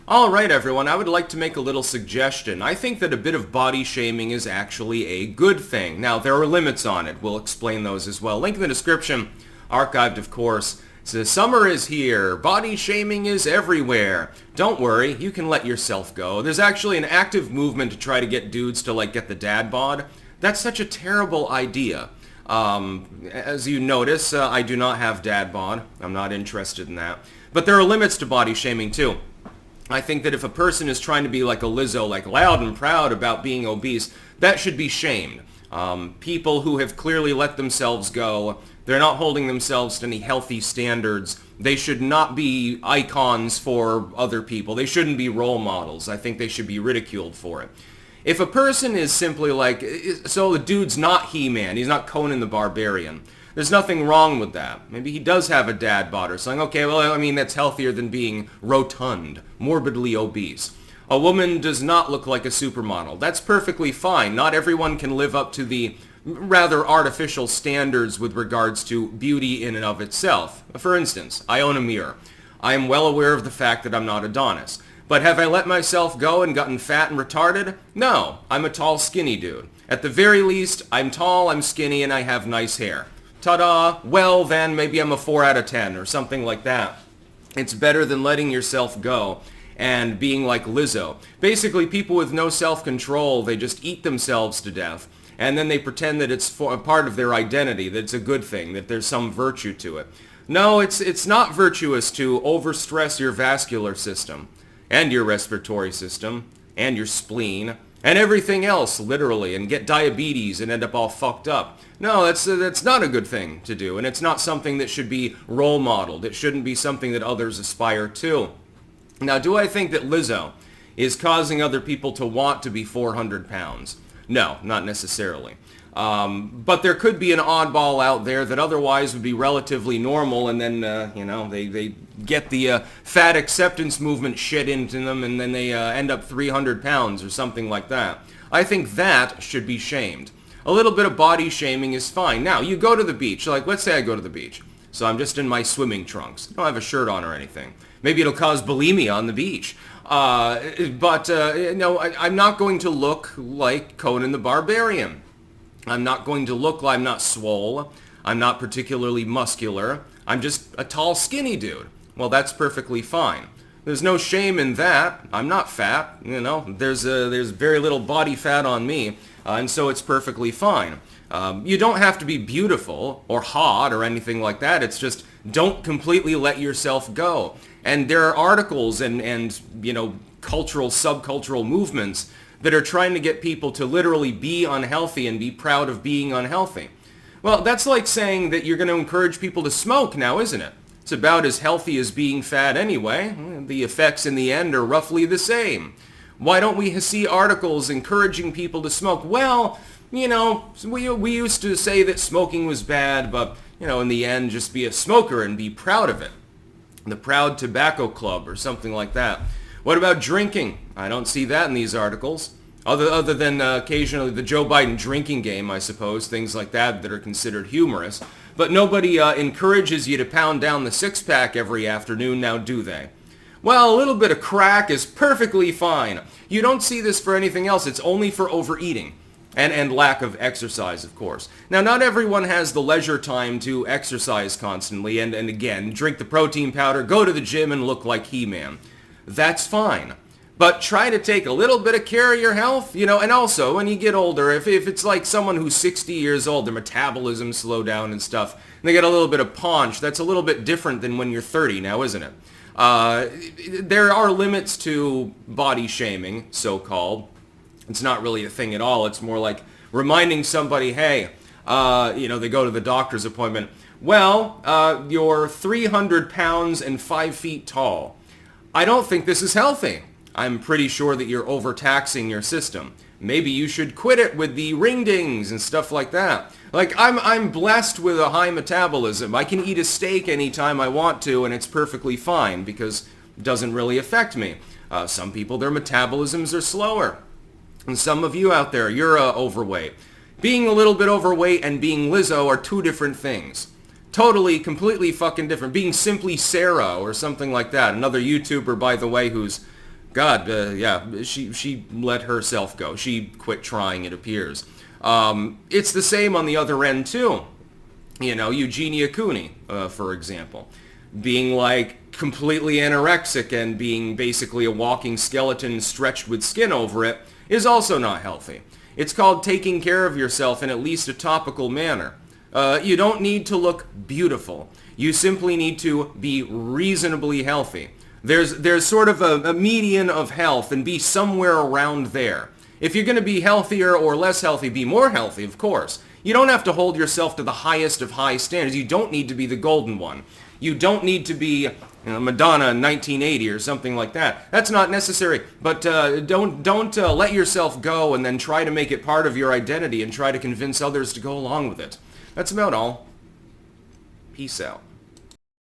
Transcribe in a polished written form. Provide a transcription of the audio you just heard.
Alright everyone, I would like to make a little suggestion. I think that a bit of body shaming is actually a good thing. Now, there are limits on it. We'll explain those as well. Link in the description, archived of course. It says, summer is here. Body shaming is everywhere. Don't worry, you can let yourself go. There's actually an active movement to try to get dudes to get the dad bod. That's such a terrible idea. As you notice, I do not have dad bod. I'm not interested in that. But there are limits to body shaming too. I think that if a person is trying to be like a Lizzo, loud and proud about being obese, that should be shamed. People who have clearly let themselves go, they're not holding themselves to any healthy standards. They should not be icons for other people. They shouldn't be role models. I think they should be ridiculed for it. If a person is simply so the dude's not He-Man, he's not Conan the Barbarian. There's nothing wrong with that. Maybe he does have a dad bod or something. Okay, well, I mean, that's healthier than being rotund, morbidly obese. A woman does not look like a supermodel. That's perfectly fine. Not everyone can live up to the rather artificial standards with regards to beauty in and of itself. For instance, I own a mirror. I am well aware of the fact that I'm not Adonis. But have I let myself go and gotten fat and retarded? No, I'm a tall, skinny dude. At the very least, I'm tall, I'm skinny, and I have nice hair. Ta-da! Well, then maybe I'm a 4 out of 10 or something like that. It's better than letting yourself go and being like Lizzo. Basically, people with no self-control, they just eat themselves to death, and then they pretend that it's a part of their identity, that it's a good thing, that there's some virtue to it. No, it's not virtuous to overstress your vascular system, and your respiratory system, and your spleen, and everything else, literally, and get diabetes and end up all fucked up. No, that's not a good thing to do, and it's not something that should be role modeled. It shouldn't be something that others aspire to. Now, do I think that Lizzo is causing other people to want to be 400 pounds? No, not necessarily. But there could be an oddball out there that otherwise would be relatively normal, and then, they get the fat acceptance movement shit into them, and then they end up 300 pounds or something like that. I think that should be shamed. A little bit of body shaming is fine. Now, you go to the beach. Let's say I go to the beach. So I'm just in my swimming trunks. I don't have a shirt on or anything. Maybe it'll cause bulimia on the beach. No, I'm not going to look like Conan the Barbarian. I'm not going to look like I'm not swole. I'm not particularly muscular. I'm just a tall, skinny dude. Well, that's perfectly fine. There's no shame in that. I'm not fat. There's very little body fat on me, and so it's perfectly fine. You don't have to be beautiful or hot or anything like that. It's just don't completely let yourself go. And there are articles and cultural, subcultural movements that are trying to get people to literally be unhealthy and be proud of being unhealthy. Well, that's like saying that you're going to encourage people to smoke now, isn't it? It's about as healthy as being fat anyway. The effects in the end are roughly the same. Why don't we see articles encouraging people to smoke? Well, we used to say that smoking was bad, but, in the end, just be a smoker and be proud of it. The Proud Tobacco Club or something like that. What about drinking? I don't see that in these articles. Other than occasionally the Joe Biden drinking game, I suppose, things like that are considered humorous. But nobody encourages you to pound down the six-pack every afternoon, now do they? Well, a little bit of crack is perfectly fine. You don't see this for anything else. It's only for overeating. And lack of exercise, of course. Now, not everyone has the leisure time to exercise constantly and again, drink the protein powder, go to the gym, and look like He-Man. That's fine. But try to take a little bit of care of your health, and also, when you get older, if it's like someone who's 60 years old, their metabolism slow down and stuff, and they get a little bit of paunch, that's a little bit different than when you're 30 now, isn't it? There are limits to body shaming, so-called. It's not really a thing at all. It's more like reminding somebody, hey, they go to the doctor's appointment. Well, you're 300 pounds and 5 feet tall. I don't think this is healthy. I'm pretty sure that you're overtaxing your system. Maybe you should quit it with the ring-dings and stuff like that. I'm blessed with a high metabolism. I can eat a steak anytime I want to, and it's perfectly fine because it doesn't really affect me. Some people, their metabolisms are slower. And some of you out there, you're overweight. Being a little bit overweight and being Lizzo are two different things. Totally, completely fucking different. Being Simply Sarah or something like that. Another YouTuber, by the way, who's God, yeah, she let herself go. She quit trying, it appears. It's the same on the other end, too. You know, Eugenia Cooney, for example, being like completely anorexic and being basically a walking skeleton stretched with skin over it is also not healthy. It's called taking care of yourself in at least a topical manner. You don't need to look beautiful. You simply need to be reasonably healthy. There's sort of a median of health, and be somewhere around there. If you're going to be healthier or less healthy, be more healthy, of course. You don't have to hold yourself to the highest of high standards. You don't need to be the golden one. You don't need to be Madonna in 1980 or something like that. That's not necessary. But don't let yourself go and then try to make it part of your identity and try to convince others to go along with it. That's about all. Peace out.